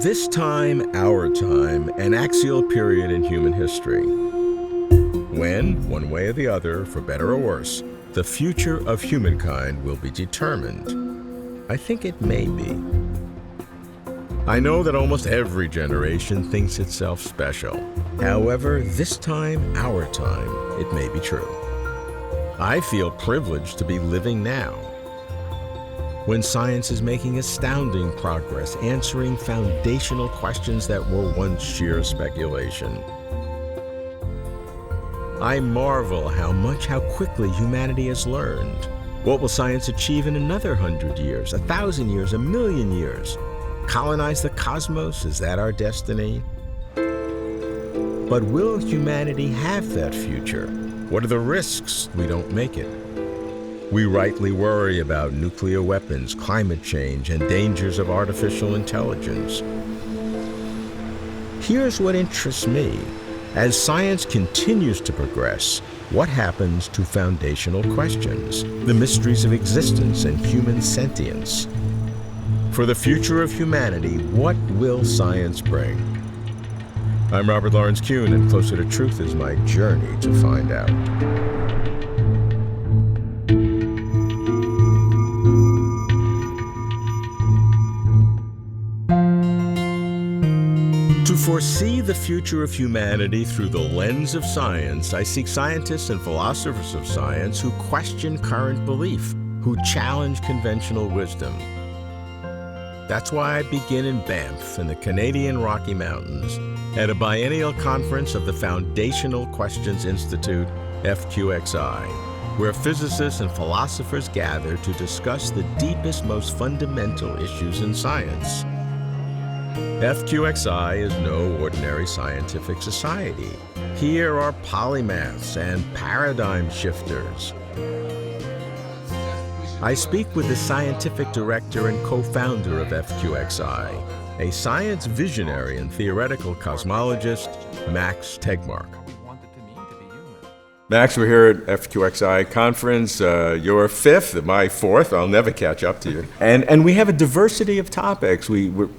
this time, our time, an axial period in human history? When, one way or the other, for better or worse, the future of humankind will be determined? I think it may be. I know that almost every generation thinks itself special. However, this time, our time, it may be true. I feel privileged to be living now, when science is making astounding progress, answering foundational questions that were once sheer speculation. I marvel how quickly humanity has learned. What will science achieve in another 100 years, 1,000 years, 1,000,000 years? Colonize the cosmos? Is that our destiny? But will humanity have that future? What are the risks we don't make it? We rightly worry about nuclear weapons, climate change, and dangers of artificial intelligence. Here's what interests me. As science continues to progress, what happens to foundational questions, the mysteries of existence and human sentience? For the future of humanity, what will science bring? I'm Robert Lawrence Kuhn, and Closer to Truth is my journey to find out. To foresee the future of humanity through the lens of science, I seek scientists and philosophers of science who question current belief, who challenge conventional wisdom. That's why I begin in Banff in the Canadian Rocky Mountains at a biennial conference of the Foundational Questions Institute, FQXI, where physicists and philosophers gather to discuss the deepest, most fundamental issues in science. FQXI is no ordinary scientific society. Here are polymaths and paradigm shifters. I speak with the scientific director and co-founder of FQXI, a science visionary and theoretical cosmologist, Max Tegmark. Max, we're here at FQXI conference. You're fifth, my fourth. I'll never catch up to you. And we have a diversity of topics.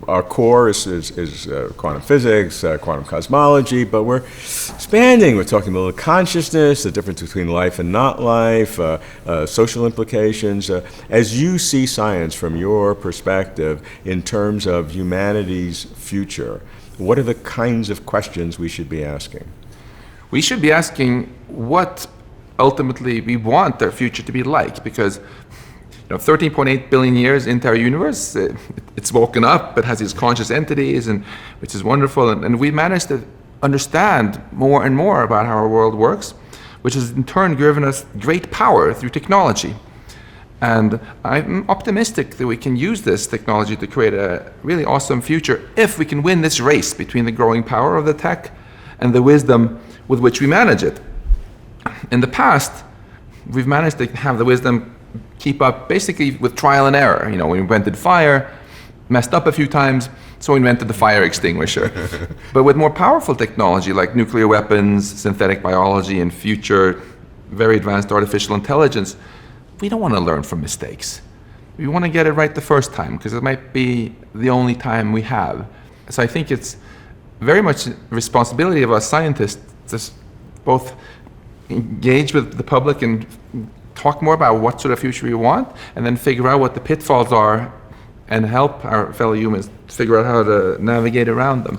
Our core is quantum physics, quantum cosmology, but we're expanding. We're talking about consciousness, the difference between life and not life, social implications. As you see science from your perspective in terms of humanity's future, what are the kinds of questions we should be asking? We should be asking what ultimately we want our future to be like, because 13.8 billion years into our universe, it's woken up, it has these conscious entities, and which is wonderful, and we've managed to understand more and more about how our world works, which has in turn given us great power through technology. And I'm optimistic that we can use this technology to create a really awesome future if we can win this race between the growing power of the tech and the wisdom with which we manage it. In the past, we've managed to have the wisdom keep up basically with trial and error. We invented fire, messed up a few times, so we invented the fire extinguisher. But with more powerful technology like nuclear weapons, synthetic biology, and future very advanced artificial intelligence, we don't want to learn from mistakes. We want to get it right the first time, because it might be the only time we have. So I think it's very much the responsibility of us scientists to both engage with the public and talk more about what sort of future we want, and then figure out what the pitfalls are and help our fellow humans figure out how to navigate around them.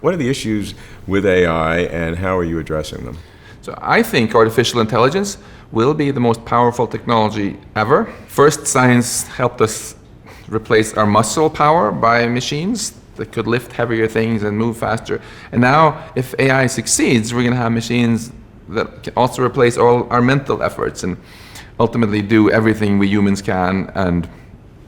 What are the issues with AI, and how are you addressing them? So I think artificial intelligence will be the most powerful technology ever. First, science helped us replace our muscle power by machines that could lift heavier things and move faster. And now, if AI succeeds, we're going to have machines that can also replace all our mental efforts and ultimately do everything we humans can, and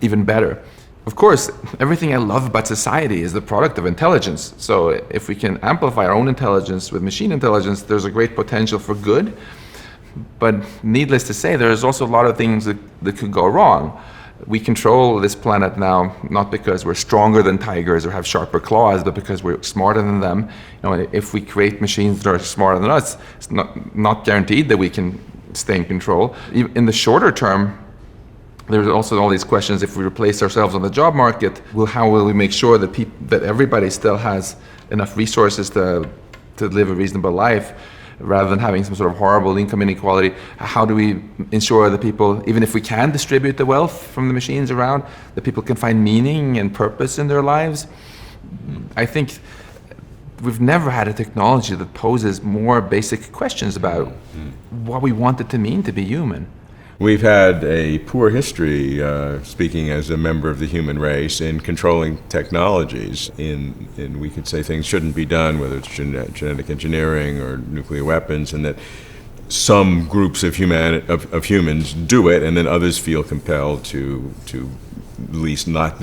even better. Of course, everything I love about society is the product of intelligence. So if we can amplify our own intelligence with machine intelligence, there's a great potential for good. But needless to say, there's also a lot of things that could go wrong. We control this planet now, not because we're stronger than tigers or have sharper claws, but because we're smarter than them. If we create machines that are smarter than us, it's not guaranteed that we can stay in control. In the shorter term, There's also all these questions: if we replace ourselves on the job market, how will we make sure that that everybody still has enough resources to live a reasonable life, rather than having some sort of horrible income inequality? How do we ensure that people, even if we can distribute the wealth from the machines around, that people can find meaning and purpose in their lives? I think we've never had a technology that poses more basic questions about what we want it to mean to be human. We've had a poor history, speaking as a member of the human race, in controlling technologies. In we could say things shouldn't be done, whether it's genetic engineering or nuclear weapons, and that some groups of humans do it, and then others feel compelled to at least not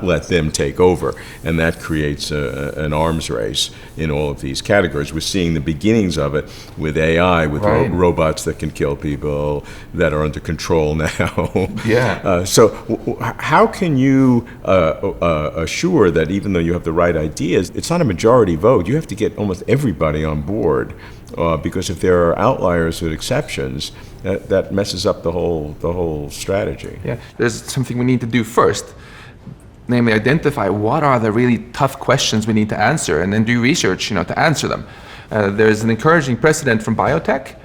let them take over, and that creates an arms race in all of these categories. We're seeing the beginnings of it with AI, with Right. robots that can kill people, that are under control now. Yeah. How can you assure that even though you have the right ideas, it's not a majority vote? You have to get almost everybody on board, because if there are outliers or exceptions, that messes up the whole strategy. Yeah, there's something we need to do first, namely identify what are the really tough questions we need to answer, and then do research, to answer them. There's an encouraging precedent from biotech,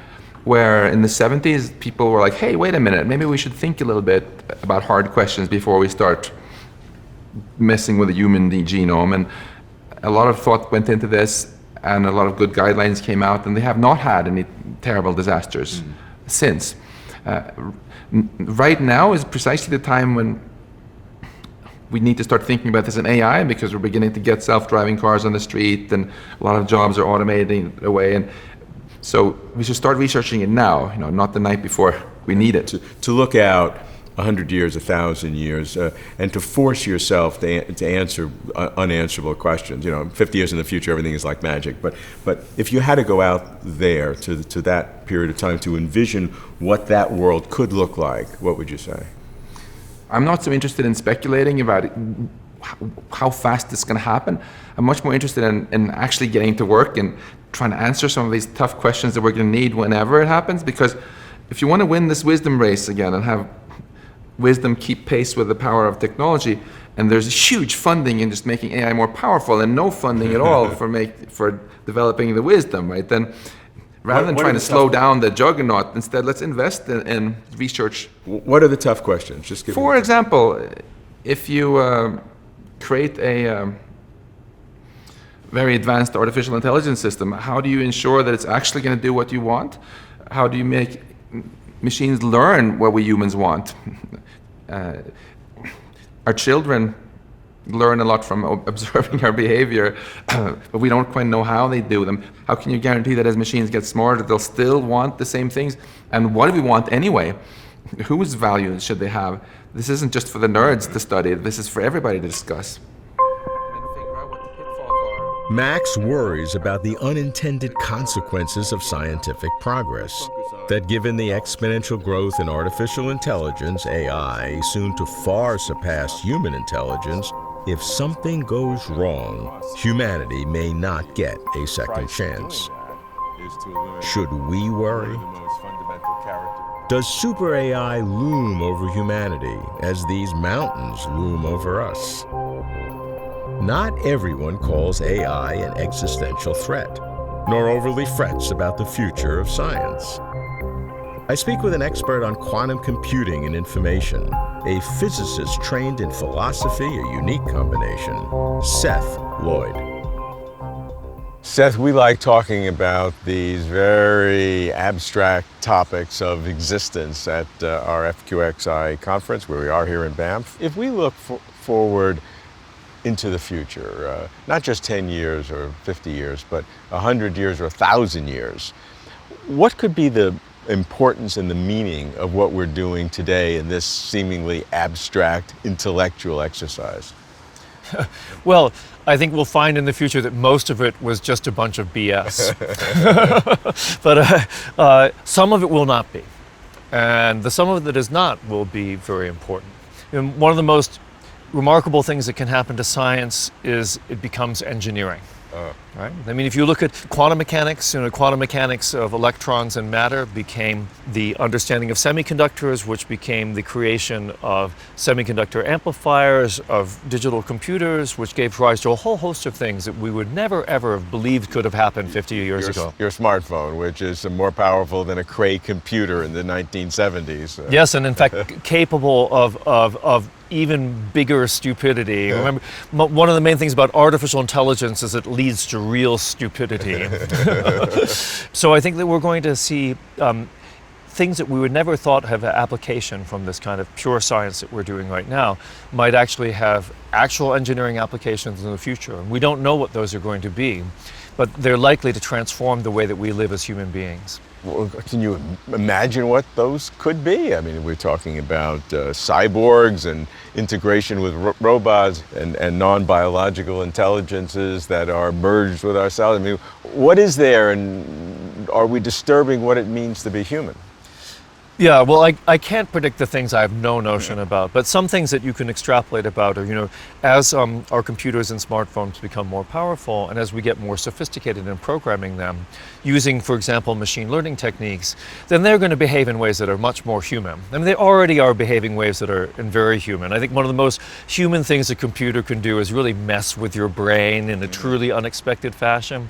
where in the 70s people were like, hey, wait a minute, maybe we should think a little bit about hard questions before we start messing with the human genome. And a lot of thought went into this, and a lot of good guidelines came out, and they have not had any terrible disasters since. Right now is precisely the time when we need to start thinking about this in AI, because we're beginning to get self-driving cars on the street, and a lot of jobs are automating away. And so we should start researching it now, not the night before we need it. To look out 100 years, 1,000 years, and to force yourself to answer unanswerable questions. 50 years in the future, everything is like magic. But if you had to go out there to that period of time to envision what that world could look like, what would you say? I'm not so interested in speculating about how fast this is going to happen. I'm much more interested in actually getting to work and trying to answer some of these tough questions that we're going to need whenever it happens. Because if you want to win this wisdom race again and have wisdom keep pace with the power of technology, and there's huge funding in just making AI more powerful and no funding at all for developing the wisdom, right? Then rather than trying to slow down the juggernaut, instead let's invest in research. What are the tough questions? Just give For example, if you create a very advanced artificial intelligence system, how do you ensure that it's actually going to do what you want? How do you make machines learn what we humans want? Our children learn a lot from observing our behavior, but we don't quite know how they do them. How can you guarantee that as machines get smarter, they'll still want the same things? And what do we want anyway? Whose values should they have? This isn't just for the nerds to study, this is for everybody to discuss. Max worries about the unintended consequences of scientific progress. That given the exponential growth in artificial intelligence, AI, soon to far surpass human intelligence, if something goes wrong, humanity may not get a second chance. Should we worry? Does super AI loom over humanity as these mountains loom over us? Not everyone calls AI an existential threat, nor overly frets about the future of science. I speak with an expert on quantum computing and information, a physicist trained in philosophy, a unique combination, Seth Lloyd. Seth, we like talking about these very abstract topics of existence at our FQXI conference, where we are here in Banff. If we look forward into the future, not just 10 years or 50 years, but 100 years or 1,000 years, what could be the importance and the meaning of what we're doing today in this seemingly abstract intellectual exercise? Well, I think we'll find in the future that most of it was just a bunch of BS. But some of it will not be. And the some of it that is not will be very important. And one of the most remarkable things that can happen to science is it becomes engineering. Right? I mean, if you look at quantum mechanics, quantum mechanics of electrons and matter became the understanding of semiconductors, which became the creation of semiconductor amplifiers, of digital computers, which gave rise to a whole host of things that we would never, ever have believed could have happened 50 years ago. Your smartphone, which is more powerful than a Cray computer in the 1970s. Yes, and in fact, capable of even bigger stupidity. Yeah. Remember, one of the main things about artificial intelligence is it leads to real stupidity. So I think that we're going to see things that we would never thought have application from this kind of pure science that we're doing right now might actually have actual engineering applications in the future. And we don't know what those are going to be, but they're likely to transform the way that we live as human beings. Well, can you imagine what those could be? I mean, we're talking about cyborgs and integration with robots and non-biological intelligences that are merged with ourselves. I mean, what is there, and are we disturbing what it means to be human? Yeah, well, I can't predict the things I have no notion about, but some things that you can extrapolate about are, as our computers and smartphones become more powerful and as we get more sophisticated in programming them, using, for example, machine learning techniques, then they're going to behave in ways that are much more human. I mean, they already are behaving ways that are very human. I think one of the most human things a computer can do is really mess with your brain in a truly unexpected fashion,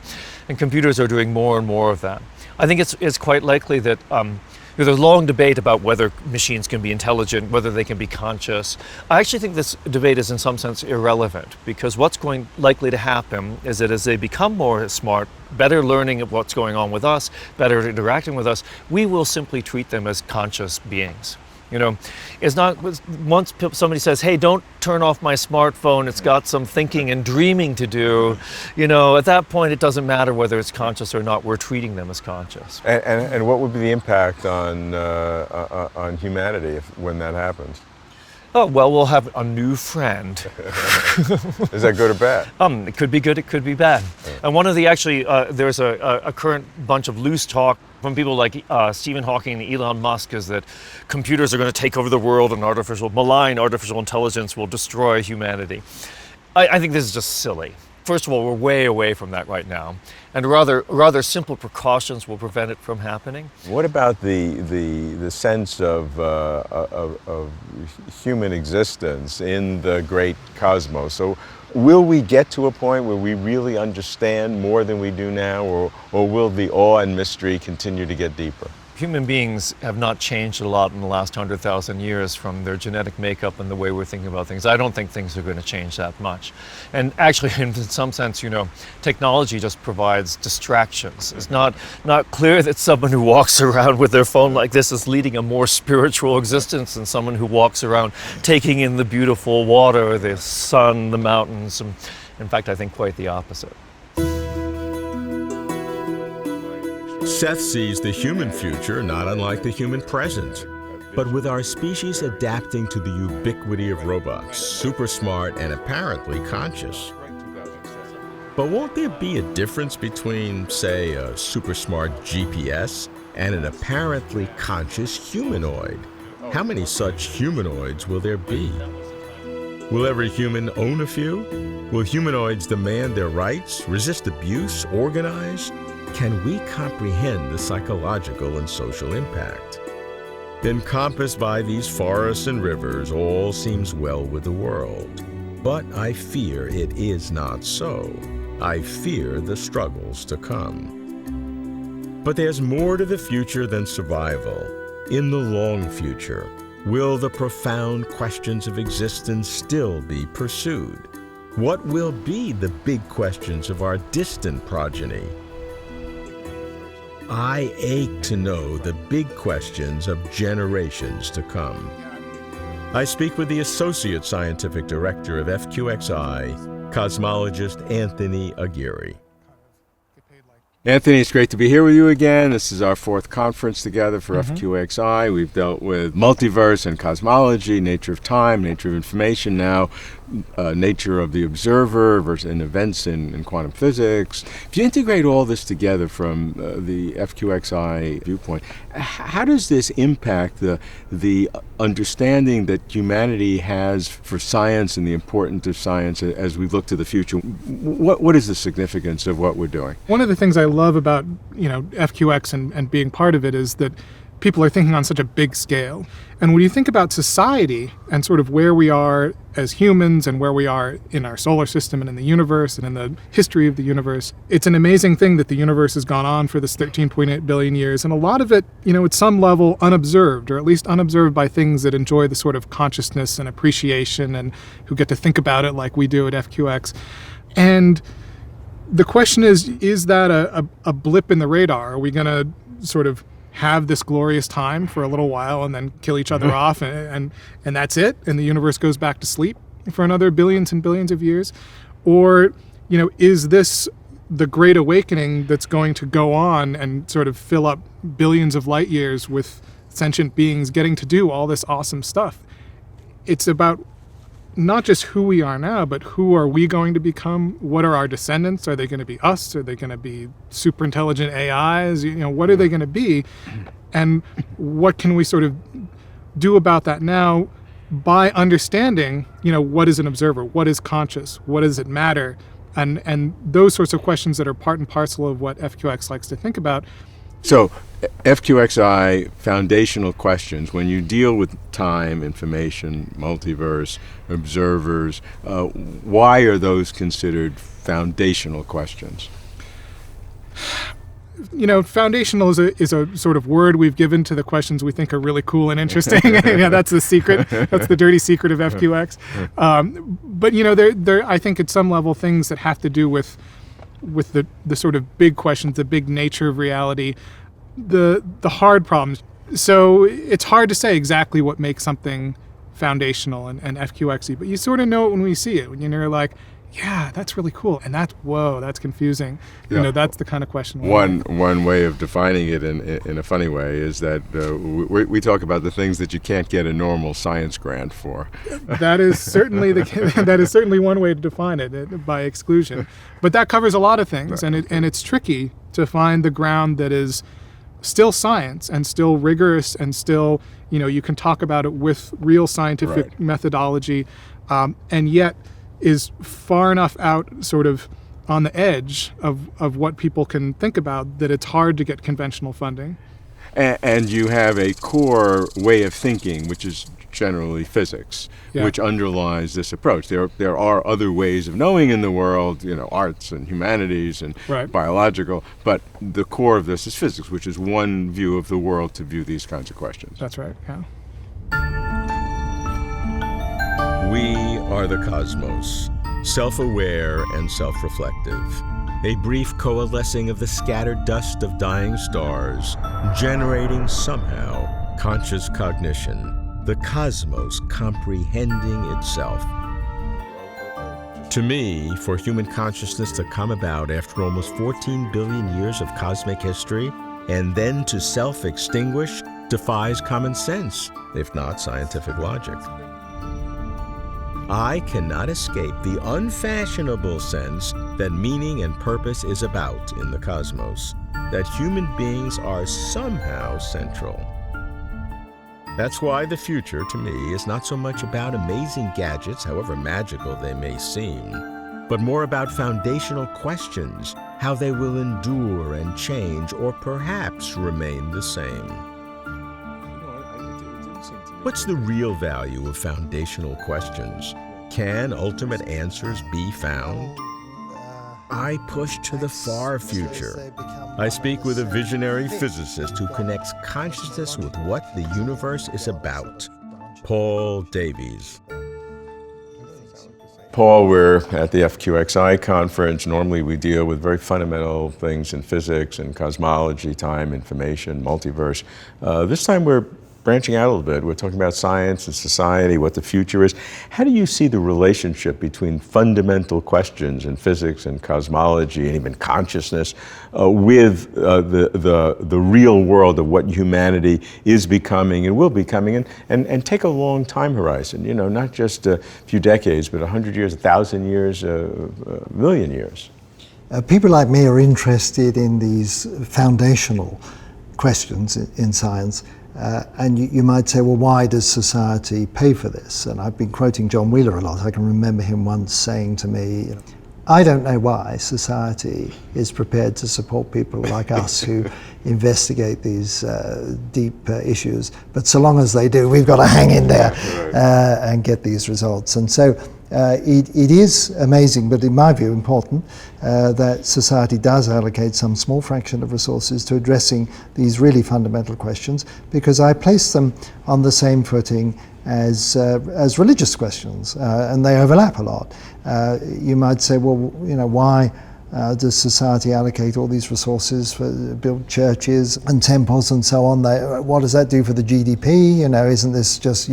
and computers are doing more and more of that. I think it's quite likely that there's a long debate about whether machines can be intelligent, whether they can be conscious. I actually think this debate is in some sense irrelevant, because what's likely to happen is that as they become more smart, better learning of what's going on with us, better interacting with us, we will simply treat them as conscious beings. It's not, once somebody says, hey, don't turn off my smartphone, it's got some thinking and dreaming to do, at that point it doesn't matter whether it's conscious or not, we're treating them as conscious. And what would be the impact on humanity when that happens? Oh, well, we'll have a new friend. Is that good or bad? It could be good, it could be bad. And one of the, there's a current bunch of loose talk from people like Stephen Hawking and Elon Musk is that computers are going to take over the world and malign artificial intelligence will destroy humanity. I think this is just silly. First of all, we're way away from that right now, and rather simple precautions will prevent it from happening. What about the sense of human existence in the great cosmos? So, will we get to a point where we really understand more than we do now, or will the awe and mystery continue to get deeper? Human beings have not changed a lot in the last 100,000 years from their genetic makeup and the way we're thinking about things. I don't think things are going to change that much. And actually, in some sense, technology just provides distractions. It's not clear that someone who walks around with their phone like this is leading a more spiritual existence than someone who walks around taking in the beautiful water, the sun, the mountains. In fact, I think quite the opposite. Seth sees the human future not unlike the human present, but with our species adapting to the ubiquity of robots, super smart and apparently conscious. But won't there be a difference between, say, a super smart GPS and an apparently conscious humanoid? How many such humanoids will there be? Will every human own a few? Will humanoids demand their rights, resist abuse, organize? Can we comprehend the psychological and social impact? Encompassed by these forests and rivers, all seems well with the world. But I fear it is not so. I fear the struggles to come. But there's more to the future than survival. In the long future, will the profound questions of existence still be pursued? What will be the big questions of our distant progeny? I ache to know the big questions of generations to come. I speak with the Associate Scientific Director of FQXI, cosmologist Anthony Aguirre. Anthony, it's great to be here with you again. This is our fourth conference together for FQXI. We've dealt with multiverse and cosmology, nature of time, nature of information. Now, nature of the observer versus in events in quantum physics. If you integrate all this together from the FQXI viewpoint, how does this impact the understanding that humanity has for science and the importance of science as we look to the future? What is the significance of what we're doing? One of the things I love about FQX and being part of it is that people are thinking on such a big scale. And when you think about society and sort of where we are as humans and where we are in our solar system and in the universe and in the history of the universe, it's an amazing thing that the universe has gone on for this 13.8 billion years. And a lot of it, at some level unobserved, or at least unobserved by things that enjoy the sort of consciousness and appreciation and who get to think about it like we do at FQX. And the question is that a blip in the radar? Are we going to sort of have this glorious time for a little while and then kill each other off and that's it, and the universe goes back to sleep for another billions and billions of years? Or is this the great awakening that's going to go on and sort of fill up billions of light years with sentient beings getting to do all this awesome stuff? It's about not just who we are now, but who are we going to become? What are our descendants? Are they going to be us? Are they going to be super intelligent AIs? What are they going to be? And what can we sort of do about that now by understanding, what is an observer? What is conscious? What does it matter? And those sorts of questions that are part and parcel of what FQX likes to think about. So FQXI foundational questions, when you deal with time, information, multiverse, observers, why are those considered foundational questions? Foundational is a sort of word we've given to the questions we think are really cool and interesting. That's the secret. That's the dirty secret of FQX. But there I think at some level things that have to do with the sort of big questions, the big nature of reality, the hard problems. So it's hard to say exactly what makes something foundational and FQXy, but you sort of know it when we see it. When you're like, yeah, that's really cool, and that's confusing. Yeah. That's the kind of question. One way of defining it in a funny way is that we talk about the things that you can't get a normal science grant for. That is certainly that is certainly one way to define it by exclusion. But that covers a lot of things, Right. and it's tricky to find the ground that is still science and still rigorous and still you can talk about it with real scientific Right. methodology, and yet is far enough out sort of on the edge of what people can think about that it's hard to get conventional funding. And you have a core way of thinking, which is generally physics, Yeah. which underlies this approach. There are other ways of knowing in the world, arts and humanities and Right. biological, but the core of this is physics, which is one view of the world to view these kinds of questions. That's right, yeah. We are the cosmos, self-aware and self-reflective. A brief coalescing of the scattered dust of dying stars, generating somehow conscious cognition, the cosmos comprehending itself. To me, for human consciousness to come about after almost 14 billion years of cosmic history and then to self-extinguish defies common sense, if not scientific logic. I cannot escape the unfashionable sense that meaning and purpose is about in the cosmos, that human beings are somehow central. That's why the future, to me, is not so much about amazing gadgets, however magical they may seem, but more about foundational questions, how they will endure and change, or perhaps remain the same. What's the real value of foundational questions? Can ultimate answers be found? I push to the far future. I speak with a visionary physicist who connects consciousness with what the universe is about. Paul Davies. Paul, we're at the FQXI conference. Normally we deal with very fundamental things in physics and cosmology, time, information, multiverse. This time we're branching out a little bit, we're talking about science and society, what the future is. How do you see the relationship between fundamental questions in physics and cosmology and even consciousness with the real world of what humanity is becoming and will be becoming, and take a long time horizon, you know, not just a few decades, but 100 years, 1,000 years, a million years? People like me are interested in these foundational questions in science, and you might say, well, why does society pay for this? And I've been quoting John Wheeler a lot. I can remember him once saying to me, you know, I don't know why society is prepared to support people like us who investigate these deep issues, but so long as they do, we've got to hang in there and get these results. And so it is amazing, but in my view important, that society does allocate some small fraction of resources to addressing these really fundamental questions, because I place them on the same footing as religious questions, and they overlap a lot. You might say, well, you know, why does society allocate all these resources for build churches and temples and so on? What does that do for the GDP? You know, isn't this just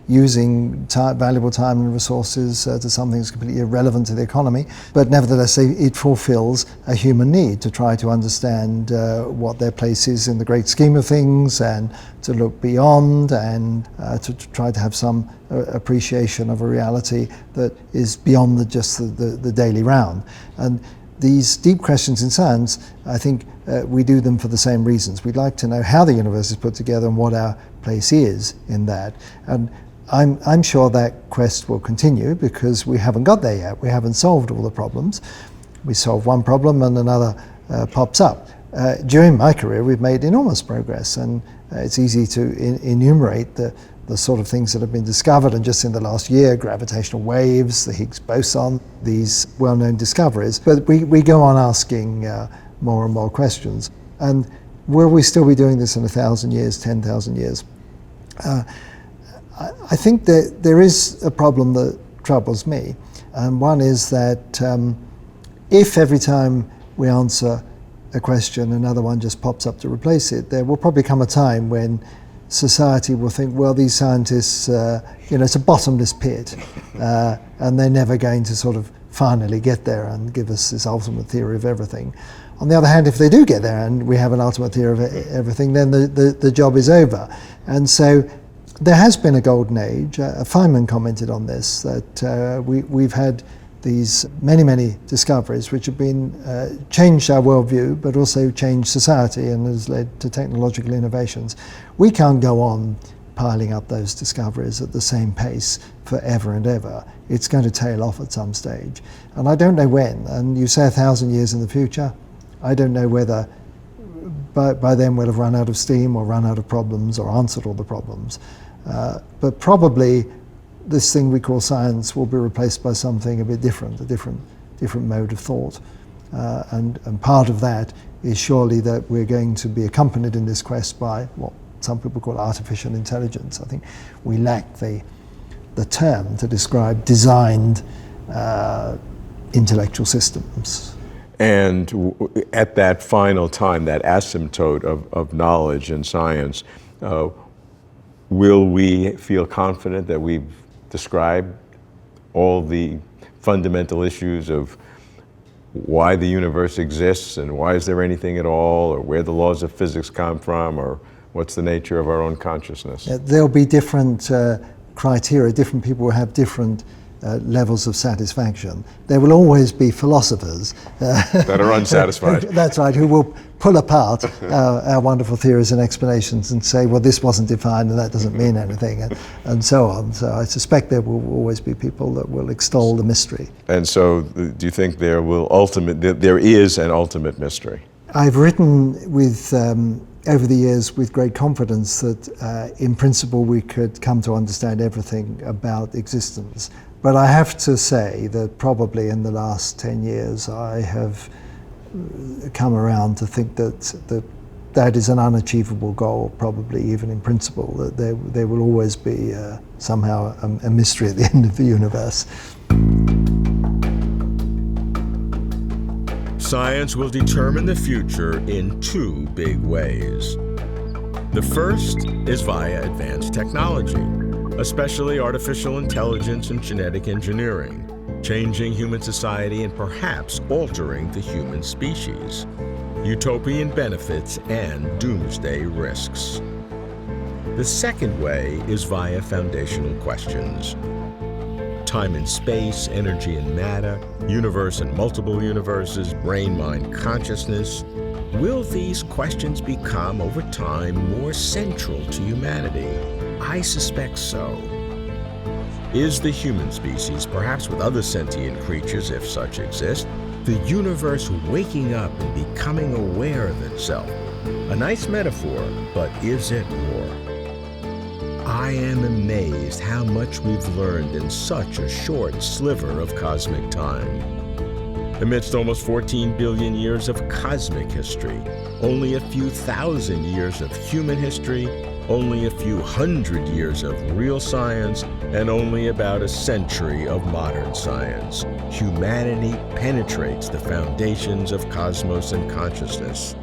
using valuable time and resources to something that's completely irrelevant to the economy? But nevertheless, it fulfills a human need to try to understand what their place is in the great scheme of things, and to look beyond, and to try to have some appreciation of a reality that is beyond just the daily round. And these deep questions in science, I think we do them for the same reasons. We'd like to know how the universe is put together and what our place is in that. And I'm sure that quest will continue, because we haven't got there yet. We haven't solved all the problems. We solve one problem and another pops up. During my career, we've made enormous progress, and it's easy to enumerate the sort of things that have been discovered, and just in the last year, gravitational waves, the Higgs boson, these well-known discoveries. But we go on asking more and more questions. And will we still be doing this in 1,000 years, 10,000 years? I think that there is a problem that troubles me. And one is that if every time we answer a question, another one just pops up to replace it, there will probably come a time when society will think, well, these scientists, you know, it's a bottomless pit, and they're never going to sort of finally get there and give us this ultimate theory of everything. On the other hand, if they do get there and we have an ultimate theory of everything, then the job is over. And so there has been a golden age. Feynman commented on this, that we've had these many discoveries which have been changed our worldview, but also changed society and has led to technological innovations. We can't go on piling up those discoveries at the same pace forever and ever. It's going to tail off at some stage, and I don't know when. And you say 1,000 years in the future, I don't know whether by then we'll have run out of steam or run out of problems or answered all the problems. But probably this thing we call science will be replaced by something a bit different, a different mode of thought. And part of that is surely that we're going to be accompanied in this quest by what some people call artificial intelligence. I think we lack the term to describe designed intellectual systems. And at that final time, that asymptote of knowledge and science, will we feel confident that we've described all the fundamental issues of why the universe exists, and why is there anything at all, or where the laws of physics come from, or what's the nature of our own consciousness? There'll be different criteria. Different people will have different levels of satisfaction. There will always be philosophers that are unsatisfied. That's right, who will pull apart our wonderful theories and explanations and say, well, this wasn't defined and that doesn't mean anything, and so on. So I suspect there will always be people that will extol the mystery. And so do you think there is an ultimate mystery? I've written with over the years with great confidence that in principle we could come to understand everything about existence. But I have to say that probably in the last 10 years I have come around to think that is an unachievable goal, probably even in principle, that there will always be somehow a mystery at the end of the universe. Science will determine the future in two big ways. The first is via advanced technology, especially artificial intelligence and genetic engineering, changing human society and perhaps altering the human species, utopian benefits and doomsday risks. The second way is via foundational questions. Time and space, energy and matter, universe and multiple universes, brain-mind consciousness. Will these questions become, over time, more central to humanity? I suspect so. Is the human species, perhaps with other sentient creatures if such exist, the universe waking up and becoming aware of itself? A nice metaphor, but is it more? I am amazed how much we've learned in such a short sliver of cosmic time. Amidst almost 14 billion years of cosmic history, only a few thousand years of human history, only a few hundred years of real science, and only about a century of modern science, humanity penetrates the foundations of cosmos and consciousness.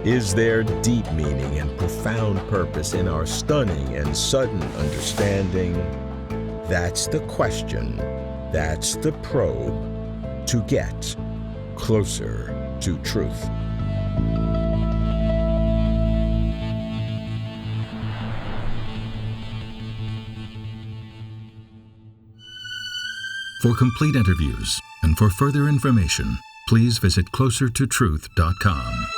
Is there deep meaning and profound purpose in our stunning and sudden understanding? That's the question. That's the probe to get closer to truth. For complete interviews and for further information, please visit closertotruth.com.